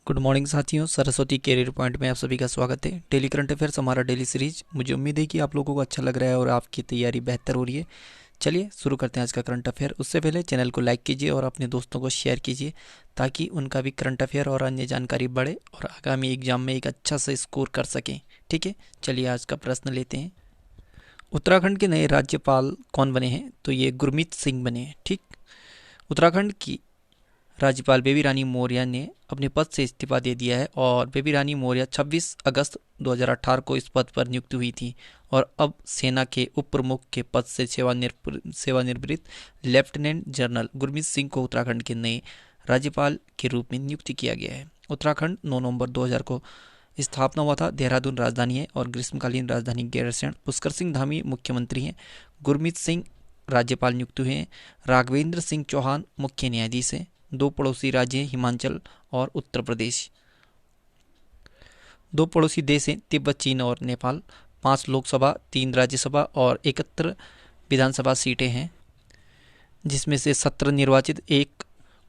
Good morning साथियों, Saraswati career point में आप सभी का स्वागत है। डेली करंट अफेयर्स हमारा डेली सीरीज। मुझे उम्मीद है कि आप लोगों को अच्छा लग रहा है और आपकी तैयारी बेहतर हो रही है। चलिए शुरू करते हैं आज का करंट अफेयर। उससे पहले चैनल को लाइक कीजिए और अपने दोस्तों को शेयर कीजिए ताकि उनका भी करंट अफेयर और अन्य जानकारी बढ़े और आगामी एग्जाम में एक अच्छा सा स्कोर कर सकें। ठीक है, चलिए आज का प्रश्न लेते हैं। उत्तराखंड के नए राज्यपाल कौन बने हैं? तो ये गुरमीत सिंह बने हैं। ठीक, उत्तराखंड की राज्यपाल बेबी रानी मौर्य ने अपने पद से इस्तीफा दे दिया है और बेबी रानी मौर्य 26 अगस्त 2018 को इस पद पर नियुक्त हुई थी और अब सेना के उप प्रमुख के पद से सेवानिवृत्त लेफ्टिनेंट जनरल गुरमीत सिंह को उत्तराखंड के नए राज्यपाल के रूप में नियुक्त किया गया है। उत्तराखंड 9 नवंबर 2000 को स्थापना हुआ था। देहरादून राजधानी है और ग्रीष्मकालीन राजधानी गैरसैंण। पुष्कर सिंह धामी मुख्यमंत्री हैं। गुरमीत सिंह राज्यपाल नियुक्त हुए हैं। राघवेंद्र सिंह चौहान मुख्य न्यायाधीश हैं। दो पड़ोसी राज्य हैं, हिमाचल और उत्तर प्रदेश। दो पड़ोसी देश हैं, तिब्बत, चीन और नेपाल। 5 लोकसभा, 3 राज्यसभा और 71 विधानसभा सीटें हैं, जिसमें से 17 निर्वाचित, एक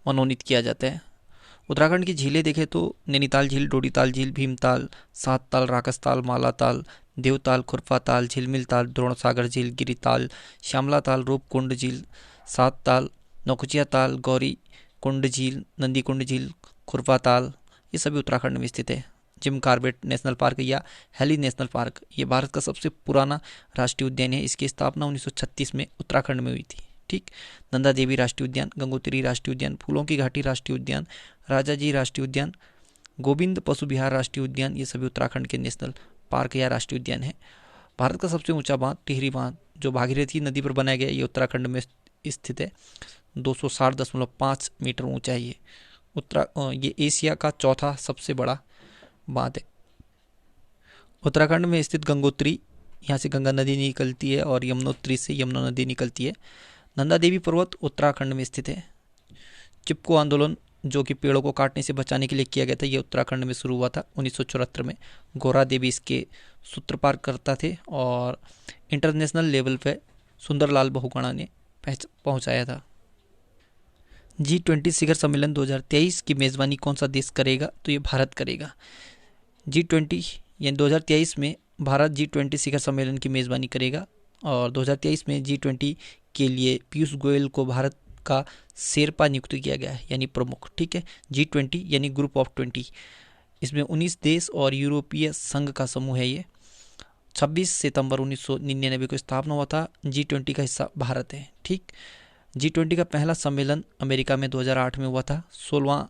मनोनीत किया जाता है। उत्तराखंड की झीलें देखें तो नैनीताल झील, डोडीताल झील, भीमताल, सातताल, राकसताल, मालाताल, देवताल, खुरफाताल, झिलमिल ताल, द्रोणसागर झील, गिरिताल, श्यामला ताल, रूपकुंड झील, सातताल, नौकुचिया ताल, गौरी कुंड झील, नंदी कुंड झील, खुरफा ताल, ये सभी उत्तराखंड में स्थित है। जिम कॉर्बेट नेशनल पार्क या हेली नेशनल पार्क, ये भारत का सबसे पुराना राष्ट्रीय उद्यान है। इसकी स्थापना 1936 में उत्तराखंड में हुई थी। ठीक, नंदा देवी राष्ट्रीय उद्यान, गंगोत्री राष्ट्रीय उद्यान, फूलों की घाटी राष्ट्रीय उद्यान, राजाजी राष्ट्रीय उद्यान, गोविंद पशु विहार राष्ट्रीय उद्यान, ये सभी उत्तराखंड के नेशनल पार्क या राष्ट्रीय उद्यान है। भारत का सबसे ऊंचा बांध टिहरी बांध, जो भागीरथी नदी पर बनाया गया, ये उत्तराखंड में स्थित है। 260.5 मीटर ऊंचा है ये। ये एशिया का चौथा सबसे बड़ा बांध है। उत्तराखंड में स्थित गंगोत्री, यहाँ से गंगा नदी निकलती है और यमुनोत्री से यमुना नदी निकलती है। नंदा देवी पर्वत उत्तराखंड में स्थित है। चिपको आंदोलन, जो कि पेड़ों को काटने से बचाने के लिए किया गया था, ये उत्तराखंड में शुरू हुआ था 1974 में। गौरा देवी इसके सूत्रपातकर्ता थे और इंटरनेशनल लेवल पे सुंदरलाल बहुगुणा ने पहुंचाया था। G20 शिखर सम्मेलन 2023 की मेज़बानी कौन सा देश करेगा? तो ये भारत करेगा। G20 यानी 2023 में भारत G20 शिखर सम्मेलन की मेज़बानी करेगा और 2023 में G20 के लिए पीयूष गोयल को भारत का शेरपा नियुक्त किया गया है, यानी प्रमुख। ठीक है, G20 यानी ग्रुप ऑफ 20, इसमें 19 देश और यूरोपीय संघ का समूह है। ये 26 सितंबर 1999 को स्थापना हुआ था। G20 का हिस्सा भारत है। ठीक, G20 का पहला सम्मेलन अमेरिका में 2008 में हुआ था। 16वां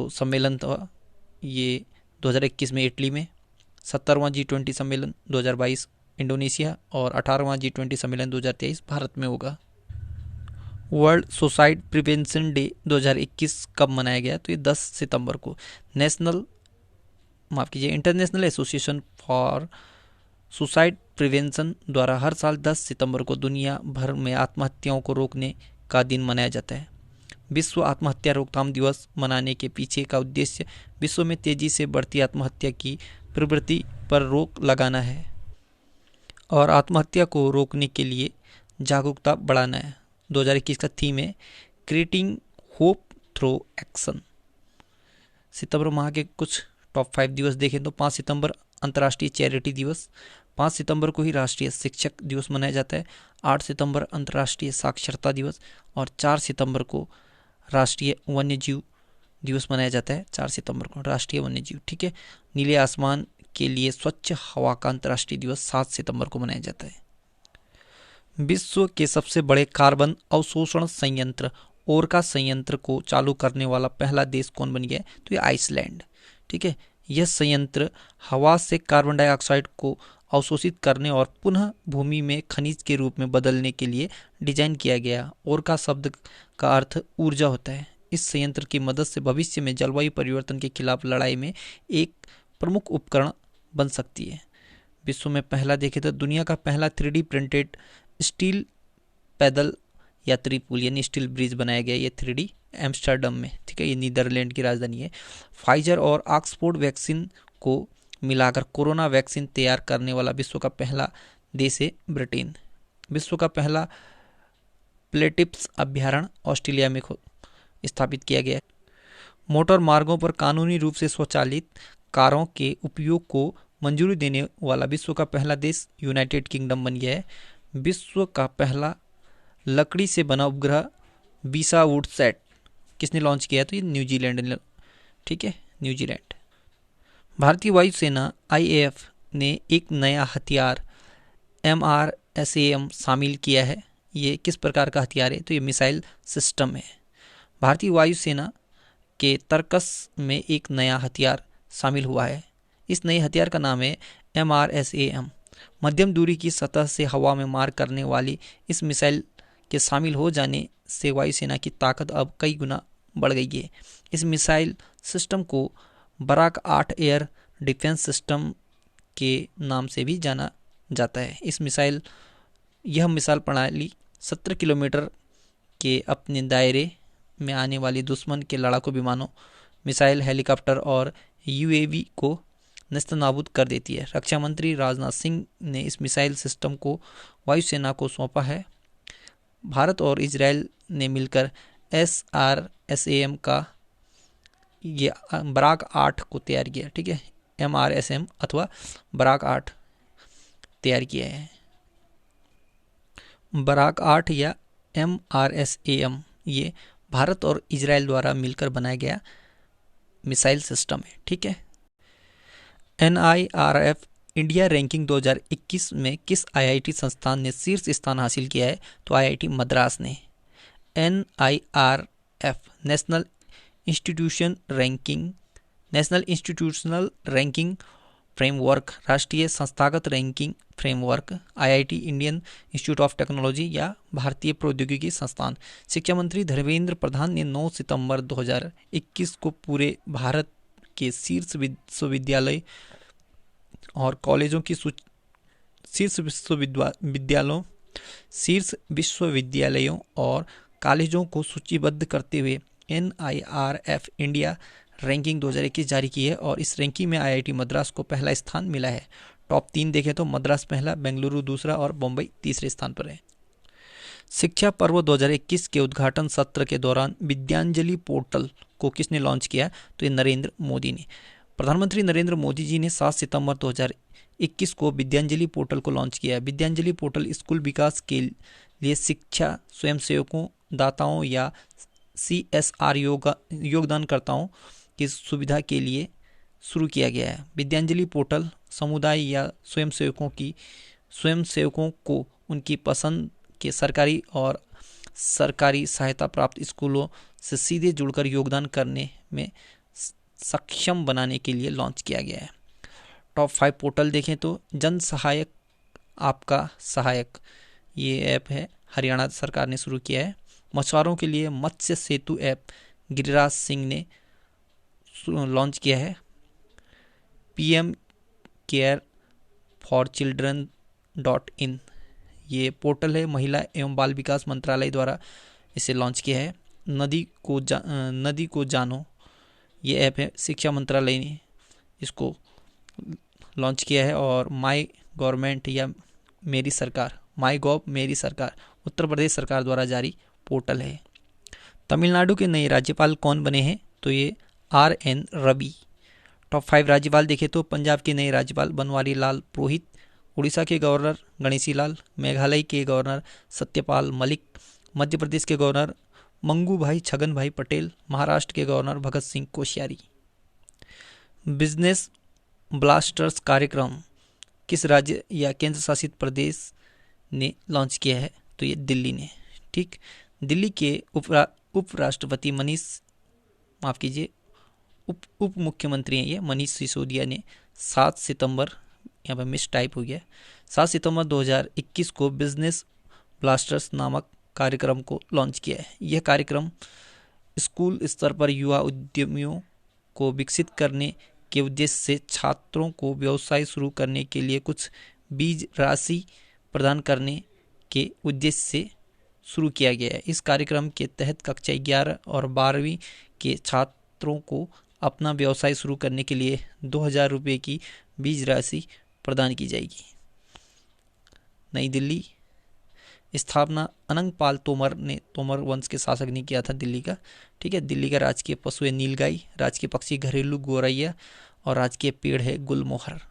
सम्मेलन था ये 2021 में इटली में। 70वां G20 सम्मेलन 2022 इंडोनेशिया और 18वां G20 सम्मेलन 2023 भारत में होगा। वर्ल्ड सुसाइड प्रिवेंशन डे 2021 कब मनाया गया? तो ये 10 सितंबर को। International association for suicide prevention द्वारा हर साल 10 सितंबर को दुनिया भर में आत्महत्याओं को रोकने का दिन मनाया जाता है। विश्व आत्महत्या रोकथाम दिवस मनाने के पीछे का उद्देश्य विश्व में तेजी से बढ़ती आत्महत्या की प्रवृत्ति पर रोक लगाना है और आत्महत्या को रोकने के लिए जागरूकता बढ़ाना है। 2021 का थीम है क्रिएटिंग होप थ्रू एक्शन। सितंबर माह के कुछ टॉप 5 दिवस देखें तो 5 सितंबर अंतर्राष्ट्रीय चैरिटी दिवस, 5 सितंबर को ही राष्ट्रीय शिक्षक दिवस मनाया जाता है, 8 सितंबर अंतर्राष्ट्रीय साक्षरता दिवस और 4 सितंबर को राष्ट्रीय वन्यजीव दिवस मनाया जाता है। 4 सितंबर को राष्ट्रीय वन्यजीव। ठीक है, नीले आसमान के लिए स्वच्छ हवा का अंतर्राष्ट्रीय दिवस 7 सितंबर को मनाया जाता है। विश्व के सबसे बड़े कार्बन अवशोषण संयंत्र ओरका संयंत्र को चालू करने वाला पहला देश कौन बन गया है? तो ये आइसलैंड। ठीक है, यह संयंत्र हवा से कार्बन डाइऑक्साइड को अवशोषित करने और पुनः भूमि में खनिज के रूप में बदलने के लिए डिजाइन किया गया। ओरका शब्द का अर्थ ऊर्जा होता है। इस संयंत्र की मदद से भविष्य में जलवायु परिवर्तन के खिलाफ लड़ाई में एक प्रमुख उपकरण बन सकती है। विश्व में पहला देखे तो दुनिया का पहला 3D प्रिंटेड स्टील पैदल यात्री पुल यानी स्टील ब्रिज बनाया गया, ये 3D एम्स्टर्डम में। ठीक है, ये नीदरलैंड की राजधानी है। फाइजर और ऑक्सफोर्ड वैक्सीन को मिलाकर कोरोना वैक्सीन तैयार करने वाला विश्व का पहला देश है ब्रिटेन। विश्व का पहला प्लेटिप्स अभ्यारण्य ऑस्ट्रेलिया में स्थापित किया गया है। मोटर मार्गों पर कानूनी रूप से स्वचालित कारों के उपयोग को मंजूरी देने वाला विश्व का पहला देश यूनाइटेड किंगडम बन गया है। विश्व का पहला लकड़ी से बना उपग्रह बीसा वुडसैट किसने लॉन्च किया है? तो ये न्यूजीलैंड ने, ठीक है, न्यूजीलैंड। भारतीय वायुसेना आईएएफ ने एक नया हथियार MRSAM शामिल किया है। ये किस प्रकार का हथियार है? तो ये मिसाइल सिस्टम है। भारतीय वायुसेना के तर्कस में एक नया हथियार शामिल हुआ है। इस नए हथियार का नाम है MRSAM। मध्यम दूरी की सतह से हवा में मार करने वाली इस मिसाइल के शामिल हो जाने से वायुसेना की ताकत अब कई गुना बढ़ गई है। इस मिसाइल सिस्टम को बराक 8 एयर डिफेंस सिस्टम के नाम से भी जाना जाता है। यह मिसाइल प्रणाली 70 किलोमीटर के अपने दायरे में आने वाली दुश्मन के लड़ाकू विमानों, मिसाइल, हेलीकॉप्टर और UAV को नेस्तनाबूद कर देती है। रक्षा मंत्री राजनाथ सिंह ने इस मिसाइल सिस्टम को वायुसेना को सौंपा है। भारत और इजराइल ने मिलकर SRSAM का ये बराक 8 को तैयार किया, ठीक है, MRSAM अथवा बराक 8 तैयार किया है। बराक 8 या MRSAM ये भारत और इजराइल द्वारा मिलकर बनाया गया मिसाइल सिस्टम है, ठीक है। NIRF इंडिया रैंकिंग 2021 में किस IIT संस्थान ने शीर्ष स्थान हासिल किया है? तो IIT मद्रास ने। NIRF national institutional ranking framework, राष्ट्रीय संस्थागत ranking framework, IIT Indian institute of technology या भारतीय प्रौद्योगिकी संस्थान। शिक्षा मंत्री धर्मेंद्र प्रधान ने 9 सितंबर 2021 को पूरे भारत के शीर्ष विश्वविद्यालय और कॉलेजों की शीर्ष विश्वविद्यालयों और कॉलेजों को सूचीबद्ध करते हुए NIRF इंडिया रैंकिंग 2021 जारी की है और इस रैंकिंग में IIT मद्रास को पहला स्थान मिला है। टॉप 3 देखें तो मद्रास पहला, बेंगलुरु दूसरा और बम्बई तीसरे स्थान पर है। शिक्षा पर्व 2021 के उद्घाटन सत्र के दौरान विद्यांजलि पोर्टल को किसने लॉन्च किया? तो ये नरेंद्र मोदी ने। प्रधानमंत्री नरेंद्र मोदी जी ने 7 सितंबर 2021 को विद्यांजलि पोर्टल को लॉन्च किया। विद्यांजलि पोर्टल स्कूल विकास के लिए शिक्षा स्वयंसेवकों, दाताओं या CSR योगदानकर्ताओं की सुविधा के लिए शुरू किया गया है। विद्यांजलि पोर्टल समुदाय या स्वयंसेवकों को उनकी पसंद के सरकारी और सरकारी सहायता प्राप्त स्कूलों से सीधे जुड़कर योगदान करने में सक्षम बनाने के लिए लॉन्च किया गया है। टॉप 5 पोर्टल देखें तो जन सहायक आपका सहायक, ये ऐप है, हरियाणा सरकार ने शुरू किया है। मछुआरों के लिए मत्स्य सेतु ऐप गिरिराज सिंह ने लॉन्च किया है। PM केयर फॉर चिल्ड्रन.in ये पोर्टल है, महिला एवं बाल विकास मंत्रालय द्वारा इसे लॉन्च किया है। नदी को जानो ये ऐप है, शिक्षा मंत्रालय ने इसको लॉन्च किया है। और माई गवर्नमेंट या मेरी सरकार, माई गॉव मेरी सरकार, उत्तर प्रदेश सरकार द्वारा जारी पोर्टल है। तमिलनाडु के नए राज्यपाल कौन बने हैं? तो ये RN रवि। टॉप 5 राज्यपाल देखें तो पंजाब के नए राज्यपाल बनवारी लाल पुरोहित, उड़ीसा के गवर्नर गणेशी लाल, मेघालय के गवर्नर सत्यपाल मलिक, मध्य प्रदेश के गवर्नर मंगू भाई छगन भाई पटेल, महाराष्ट्र के governor Bhagat Singh Koshyari. Business blasters कार्यक्रम किस राज्य या केंद्र शासित प्रदेश ने लॉन्च किया है? तो ये दिल्ली ने, ठीक। दिल्ली के उपराष्ट्रपति उप मुख्यमंत्री हैं ये मनीष सिसोदिया ने 7 सितंबर, यहाँ पर मिस टाइप हो गया, 7 सितंबर 2021 को बिजनेस ब्लास्टर्स नामक कार्यक्रम को लॉन्च किया है। यह कार्यक्रम स्कूल स्तर पर युवा उद्यमियों को विकसित करने के उद्देश्य से छात्रों को व्यवसाय शुरू करने के लिए कुछ बीज राशि प्रदान करने के उद्देश्य से शुरू किया गया है। इस कार्यक्रम के तहत कक्षा 11 और 12वीं के छात्रों को अपना व्यवसाय शुरू करने के लिए 2000 रुपये की बीज राशि प्रदान की जाएगी। नई दिल्ली स्थापना अनंगपाल तोमर ने, तोमर वंश के शासक ने किया था दिल्ली का। ठीक है, दिल्ली का राजकीय पशु है नीलगाय, राजकीय पक्षी घरेलू गौरैया और राजकीय पेड़ है गुलमोहर।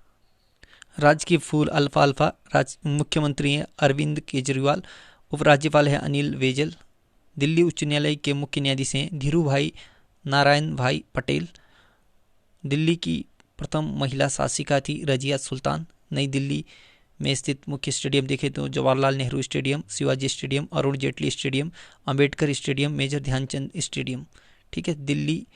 राजकीय फूल अल्फाल्फा। मुख्यमंत्री हैं अरविंद केजरीवाल, उपराज्यपाल है अनिल बैजल। दिल्ली उच्च न्यायालय के मुख्य न्यायाधीश हैं धीरू भाई नारायण भाई पटेल। दिल्ली की प्रथम महिला शासिका थी रजिया सुल्तान। नई दिल्ली में स्थित मुख्य स्टेडियम देखें तो Jawaharlal Nehru stadium, Shivaji stadium, Arun Jaitley stadium, Ambedkar stadium, major Dhyan Chand stadium. ठीक है, दिल्ली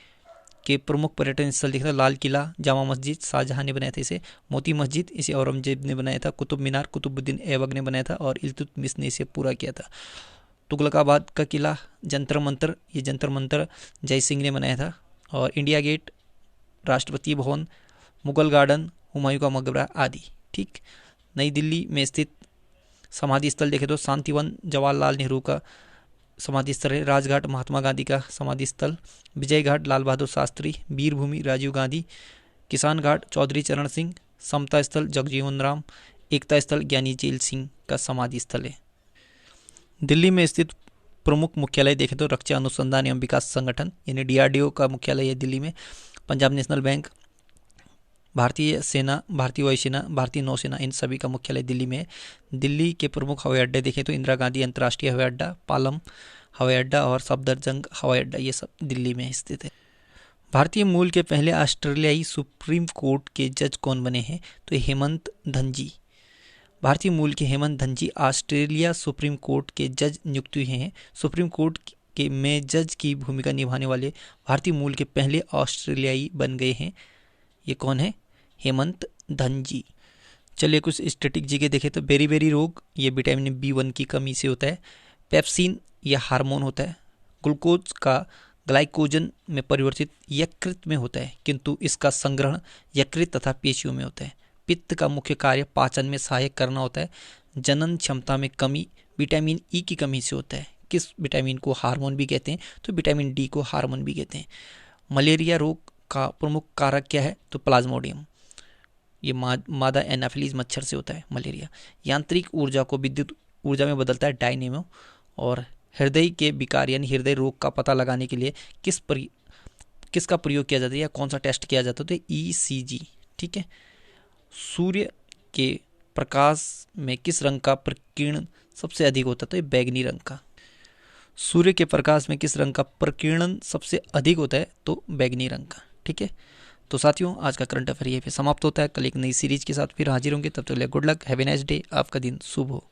के प्रमुख पर्यटन स्थल देखना लाल किला, जामा मस्जिद, शाहजहां ने बनाया था इसे, मोती मस्जिद इसे औरंगजेब ने बनाया था, कुतुब मीनार कुतुबुद्दीन ऐबक ने बनाया था और इल्तुतमिश ने इसे पूरा किया था। तुगलकाबाद का किला, जंतर मंतर, ये जंतर मंतर जय सिंह ने बनाया था। और India gate, Rashtrapati Bhavan, Mughal garden, Humayun का मकबरा आदि। ठीक, नई दिल्ली में स्थित समाधि स्थल देखें तो शांतिवन जवाहरलाल नेहरू का समाधि स्थल है, राजघाट महात्मा गांधी का समाधि स्थल, विजय घाट लाल बहादुर शास्त्री, वीरभूमि राजीव गांधी, किसान घाट चौधरी चरण सिंह, समता स्थल जगजीवन राम, एकता स्थल ज्ञानी जेल सिंह का समाधि स्थल है। दिल्ली में स्थित प्रमुख मुख्यालय देखें तो रक्षा अनुसंधान एवं विकास संगठन यानी DRDO का मुख्यालय है दिल्ली में, पंजाब नेशनल बैंक, भारतीय सेना, भारतीय वायुसेना, भारतीय नौसेना, इन सभी का मुख्यालय दिल्ली में है। दिल्ली के प्रमुख हवाई अड्डे देखें तो इंदिरा गांधी अंतर्राष्ट्रीय हवाई अड्डा, पालम हवाई अड्डा और सफदरजंग हवाई अड्डा, ये सब दिल्ली में स्थित है। भारतीय मूल के पहले ऑस्ट्रेलियाई सुप्रीम कोर्ट के जज कौन बने हैं? तो हेमंत धनजी। भारतीय मूल के Hemant Dhanji Australia supreme court के जज नियुक्त हुए हैं। सुप्रीम कोर्ट के में जज की भूमिका निभाने वाले भारतीय मूल के पहले ऑस्ट्रेलियाई बन गए हैं। ये कौन है? हेमंत धनजी। चलिए कुछ स्टैटिक जीके देखें तो बेरी रोग ये विटामिन B1 की कमी से होता है। पेप्सिन यह हार्मोन होता है। ग्लूकोज का ग्लाइकोजन में परिवर्तित यकृत में होता है, किंतु इसका संग्रहण यकृत तथा पेशियों में होता है। पित्त का मुख्य कार्य पाचन में सहायक करना होता है। जनन क्षमता में कमी विटामिन E की कमी से होता है। किस विटामिन को हार्मोन भी कहते हैं? तो विटामिन D को हार्मोन भी कहते हैं। मलेरिया रोग का प्रमुख कारक क्या है? तो प्लाज्मोडियम, ये मादा एनाफिलीज मच्छर से होता है मलेरिया। यांत्रिक ऊर्जा को विद्युत ऊर्जा में बदलता है डायनेमो। और हृदय के विकार यानी हृदय रोग का पता लगाने के लिए किसका प्रयोग किया जाता है या कौन सा टेस्ट किया जाता है? तो ECG। ठीक है, सूर्य के प्रकाश में किस रंग का प्रकीर्णन सबसे अधिक होता है? तो ये बैगनी रंग का। सूर्य के प्रकाश में किस रंग का प्रकीर्णन सबसे अधिक होता है? तो बैगनी रंग का। ठीक है, तो साथियों आज का करंट अफेयर यहीं पे समाप्त होता है। कल एक नई सीरीज के साथ फिर हाजिर होंगे, तब तक के लिए good luck, have a nice day, आपका दिन शुभ हो।